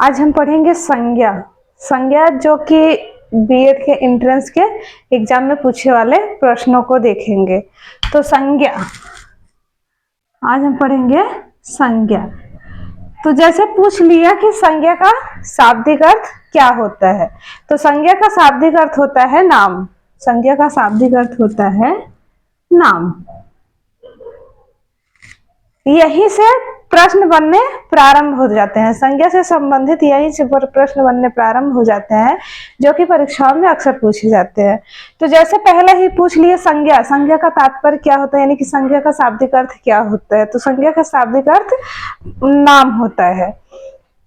आज हम पढ़ेंगे संज्ञा। संज्ञा जो कि बीएड के एंट्रेंस के एग्जाम में पूछे वाले प्रश्नों को देखेंगे। तो संज्ञा, आज हम पढ़ेंगे संज्ञा। तो जैसे पूछ लिया कि संज्ञा का शाब्दिक अर्थ क्या होता है, तो संज्ञा का शाब्दिक अर्थ होता है नाम। संज्ञा का शाब्दिक अर्थ होता है नाम। यहीं से प्रश्न बनने प्रारंभ हो जाते हैं। संज्ञा से संबंधित यहीं से प्रश्न बनने प्रारंभ हो जाते हैं, जो कि परीक्षाओं में अक्सर पूछे जाते हैं। तो जैसे पहले ही पूछ लिए संज्ञा, संज्ञा का तात्पर्य क्या होता है, यानी कि संज्ञा का शाब्दिक अर्थ क्या होता है। तो संज्ञा का शाब्दिक अर्थ नाम होता है।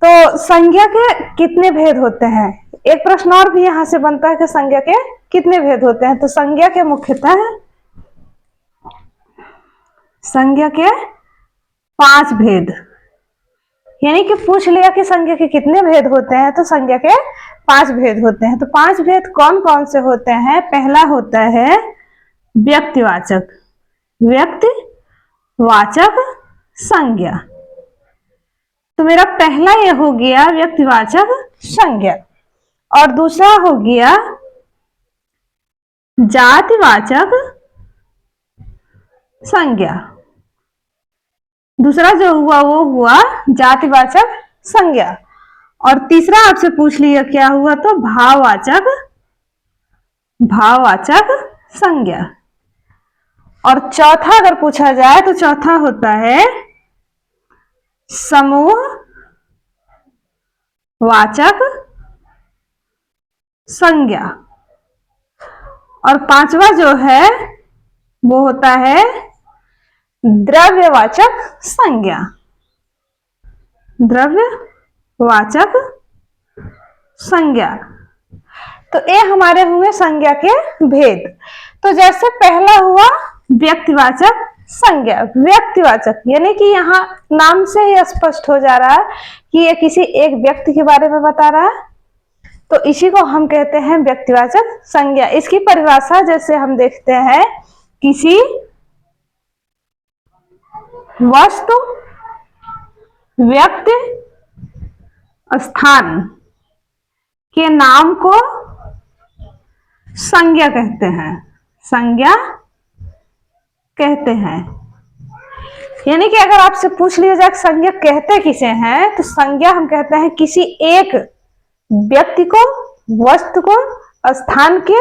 तो संज्ञा के कितने भेद होते हैं, एक प्रश्न और भी यहाँ से बनता है कि संज्ञा के कितने भेद होते हैं। तो संज्ञा के मुख्यतः संज्ञा के 5 भेद, यानी कि पूछ लिया कि संज्ञा के कितने भेद होते हैं, तो संज्ञा के 5 भेद होते हैं। तो 5 भेद कौन कौन से होते हैं। पहला होता है व्यक्तिवाचक, व्यक्तिवाचक संज्ञा। तो मेरा पहला ये हो गया व्यक्तिवाचक संज्ञा, और दूसरा हो गया जातिवाचक संज्ञा। दूसरा जो हुआ वो हुआ जातिवाचक संज्ञा, और तीसरा आपसे पूछ लिया क्या हुआ, तो भाववाचक संज्ञा। और चौथा अगर पूछा जाए तो चौथा होता है समूहवाचक संज्ञा। और पांचवा जो है वो होता है द्रव्यवाचक संज्ञा। द्रव्यवाचक संज्ञा। तो ये हमारे हुए संज्ञा के भेद। तो जैसे पहला हुआ व्यक्तिवाचक संज्ञा। व्यक्तिवाचक यानी कि यहाँ नाम से ही स्पष्ट हो जा रहा है कि ये किसी एक व्यक्ति के बारे में बता रहा है, तो इसी को हम कहते हैं व्यक्तिवाचक संज्ञा। इसकी परिभाषा जैसे हम देखते हैं, किसी वस्तु, व्यक्ति, स्थान के नाम को संज्ञा कहते हैं। संज्ञा कहते हैं, यानी कि अगर आपसे पूछ लिया जाए संज्ञा कहते किसे हैं, तो संज्ञा हम कहते हैं किसी एक व्यक्ति को, वस्तु को, स्थान के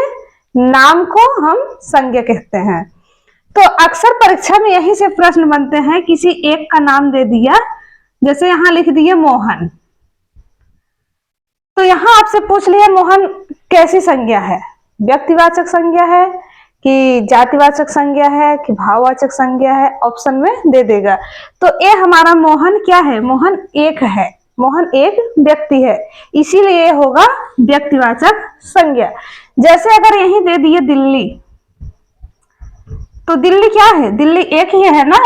नाम को हम संज्ञा कहते हैं। तो अक्सर परीक्षा में यही से प्रश्न बनते हैं, किसी एक का नाम दे दिया, जैसे यहां लिख दिए मोहन। तो यहां आपसे पूछ लिया मोहन कैसी संज्ञा है, व्यक्तिवाचक संज्ञा है कि जातिवाचक संज्ञा है कि भाववाचक संज्ञा है, ऑप्शन में दे देगा। तो ये हमारा मोहन क्या है, मोहन एक है, मोहन एक व्यक्ति है, इसीलिए ये होगा व्यक्तिवाचक संज्ञा। जैसे अगर यही दे दिए दिल्ली, तो दिल्ली क्या है, दिल्ली एक ही है ना,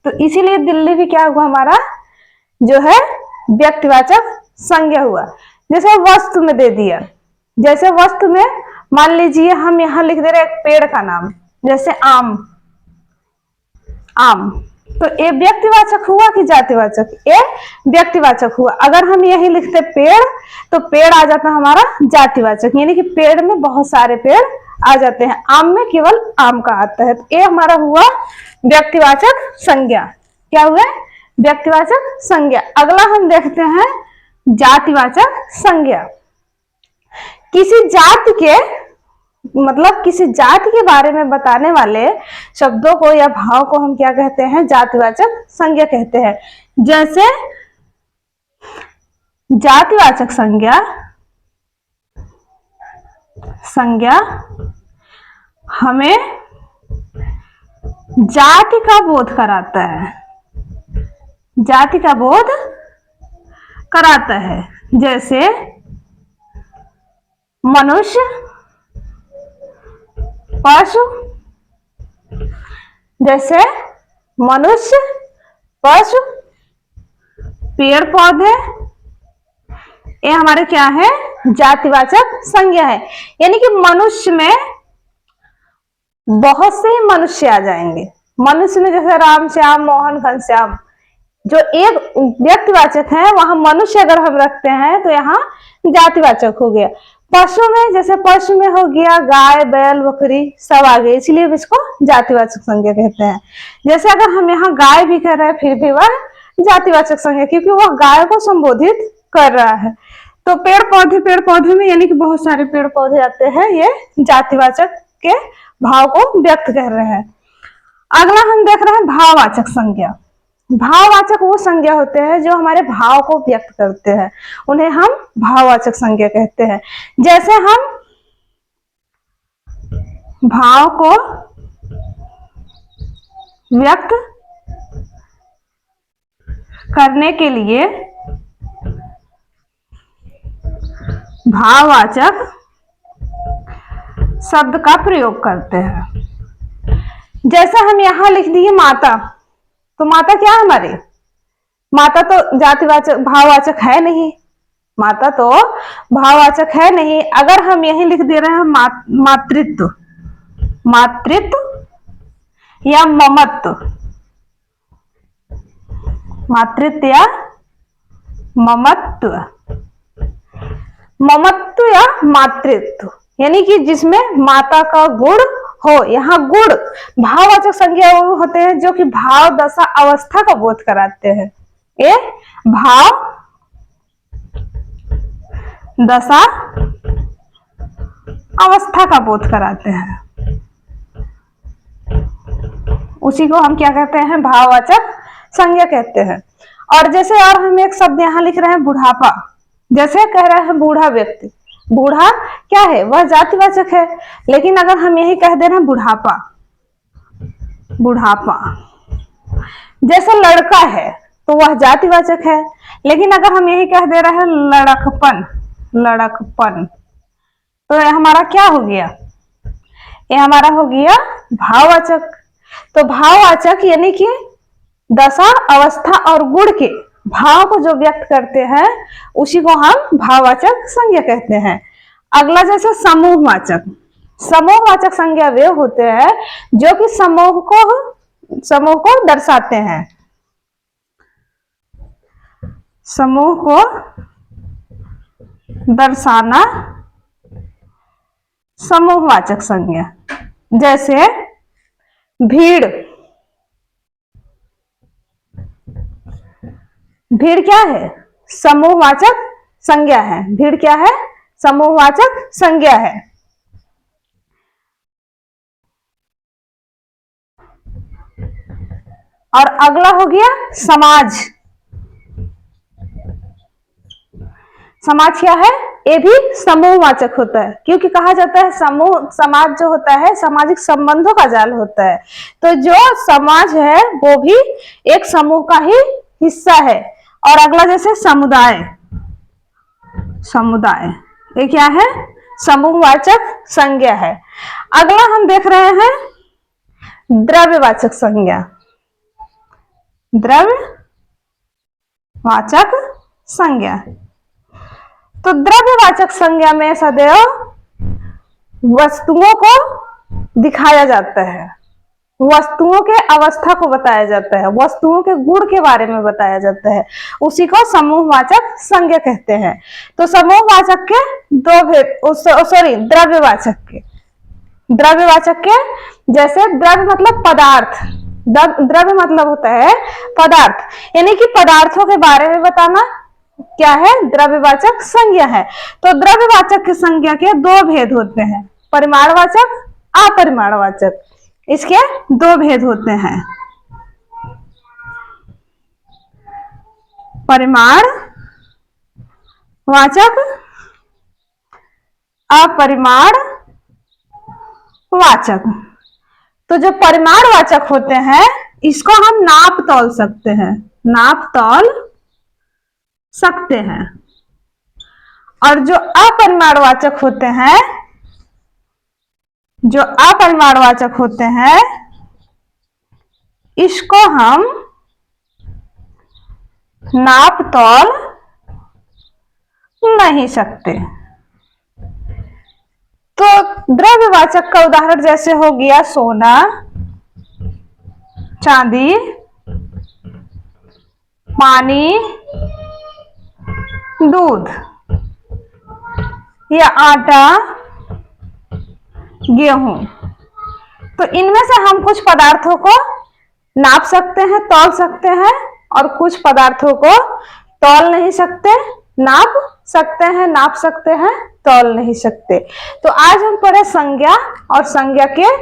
तो इसीलिए दिल्ली भी क्या हुआ हमारा जो है व्यक्तिवाचक संज्ञा हुआ। जैसे वस्तु में दे दिया, जैसे वस्तु में मान लीजिए हम यहां लिख दे रहे एक पेड़ का नाम, जैसे आम, आम, तो ये व्यक्तिवाचक हुआ कि जातिवाचक, ये व्यक्तिवाचक हुआ। अगर हम यही लिखते पेड़, तो पेड़ आ जाता हमारा जातिवाचक, यानी कि पेड़ में बहुत सारे पेड़ आ जाते हैं, आम में केवल आम का आता है। तो ये हमारा हुआ व्यक्तिवाचक संज्ञा। क्या हुआ, व्यक्तिवाचक संज्ञा। अगला हम देखते हैं जातिवाचक संज्ञा। किसी जाति के मतलब किसी जाति के बारे में बताने वाले शब्दों को या भाव को हम क्या कहते हैं, जातिवाचक संज्ञा कहते हैं। जैसे जातिवाचक संज्ञा हमें जाति का बोध कराता है, जाति का बोध कराता है। जैसे मनुष्य, पशु, जैसे मनुष्य, पशु, पेड़ पौधे, ये हमारे क्या है, जातिवाचक संज्ञा है। यानी कि मनुष्य में बहुत से ही मनुष्य आ जाएंगे। मनुष्य में जैसे राम श्याम मोहन घनश्याम, जो एक व्यक्तिवाचक है वहां मनुष्य अगर हम रखते हैं तो यहाँ जातिवाचक हो गया। पशु में, जैसे पशु में हो गया गाय बैल बकरी सब आ गए, इसलिए इसको जातिवाचक संज्ञा कहते हैं। जैसे अगर हम यहाँ गाय भी कर रहे हैं फिर भी वह जातिवाचक संज्ञा, क्योंकि वह गाय को संबोधित कर रहा है। तो पेड़ पौधे में यानी कि बहुत सारे पेड़ पौधे आते हैं, ये जातिवाचक के भाव को व्यक्त कर रहे हैं। अगला हम देख रहे हैं भाववाचक संज्ञा। भाववाचक वो संज्ञा होते हैं जो हमारे भाव को व्यक्त करते हैं, उन्हें हम भाववाचक संज्ञा कहते हैं। जैसे हम भाव को व्यक्त करने के लिए भाववाचक शब्द का प्रयोग करते हैं। जैसे हम यहां लिख दिए माता, तो माता क्या है हमारी? माता तो जातिवाचक भाववाचक है नहीं, माता तो भाववाचक है नहीं। अगर हम यही लिख दे रहे हैं मातृत्व, मातृत्व या ममत्व, मातृत्व या ममत्व, ममत्व या मातृत्व, यानी कि जिसमें माता का गुण हो। यहाँ गुण भाववाचक संज्ञा वो होते हैं जो कि भाव दशा अवस्था का बोध कराते हैं। ये भाव दशा अवस्था का बोध कराते हैं, उसी को हम क्या कहते हैं? भाववाचक संज्ञा कहते हैं। और जैसे और हम एक शब्द यहाँ लिख रहे हैं बुढ़ापा, जैसे कह रहे हैं बूढ़ा व्यक्ति, बूढ़ा क्या है? वह जातिवाचक है। लेकिन अगर हम यही कह दे रहे हैं बुढ़ापा, बुढ़ापा, जैसे लड़का है तो वह जातिवाचक है। लेकिन अगर हम यही कह दे रहे हैं लड़कपन, लड़कपन, तो यह हमारा क्या हो गया? यह हमारा हो गया भाववाचक। तो भाववाचक यानी कि दशा अवस्था और गुण के भाव को जो व्यक्त करते हैं उसी को हम भाववाचक संज्ञा कहते हैं। अगला जैसे समूहवाचक, समूहवाचक संज्ञा वे होते हैं जो कि समूह को दर्शाते हैं, समूह को दर्शाना समूहवाचक संज्ञा। जैसे भीड़, भीड़ क्या है? समूहवाचक संज्ञा है। भीड़ क्या है? समूहवाचक संज्ञा है। और अगला हो गया समाज। समाज क्या है? ये भी समूहवाचक होता है, क्योंकि कहा जाता है समूह, समाज जो होता है सामाजिक संबंधों का जाल होता है। तो जो समाज है वो भी एक समूह का ही हिस्सा है। और अगला जैसे समुदाय, समुदाय ये क्या है? समूहवाचक संज्ञा है। अगला हम देख रहे हैं द्रव्यवाचक संज्ञा, द्रव्यवाचक संज्ञा। तो द्रव्यवाचक संज्ञा में सदैव वस्तुओं को दिखाया जाता है, वस्तुओं के अवस्था को बताया जाता है, वस्तुओं के गुण के बारे में बताया जाता है, उसी को समूहवाचक संज्ञा कहते हैं। तो समूहवाचक के दो भेद, द्रव्यवाचक के जैसे द्रव्य मतलब पदार्थ, द्रव्य मतलब होता है पदार्थ, यानी कि पदार्थों के बारे में बताना क्या है? द्रव्यवाचक संज्ञा है। तो द्रव्यवाचक की संज्ञा के दो भेद होते हैं, परिमाणवाचक, अपरिमाणवाचक। इसके दो भेद होते हैं, परिमाणवाचक, अपरिमाणवाचक। तो जो परिमाणवाचक होते हैं इसको हम नाप तौल सकते हैं, नाप तौल सकते हैं। और जो अपरिमाणवाचक होते हैं, जो अपरिमाणवाचक होते हैं इसको हम नाप तौल नहीं सकते। तो द्रव्यवाचक का उदाहरण जैसे हो गया सोना, चांदी, पानी, दूध, या आटा, गेहूं। तो इनमें से हम कुछ पदार्थों को नाप सकते हैं, तौल सकते हैं, और कुछ पदार्थों को तौल नहीं सकते, नाप सकते हैं, नाप सकते हैं, तौल नहीं सकते। तो आज हम पढ़े संज्ञा और संज्ञा के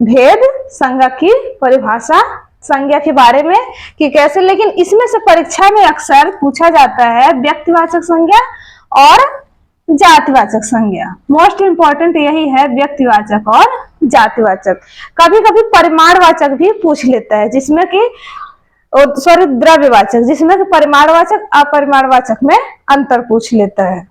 भेद, संज्ञा की परिभाषा, संज्ञा के बारे में कि कैसे। लेकिन इसमें से परीक्षा में अक्सर पूछा जाता है व्यक्तिवाचक संज्ञा और जातिवाचक संज्ञा। मोस्ट इंपॉर्टेंट यही है, व्यक्तिवाचक और जातिवाचक। कभी कभी परिमाणवाचक भी पूछ लेता है, जिसमें कि द्रव्यवाचक, जिसमें कि परिमाणवाचक अपरिमाणवाचक में अंतर पूछ लेता है।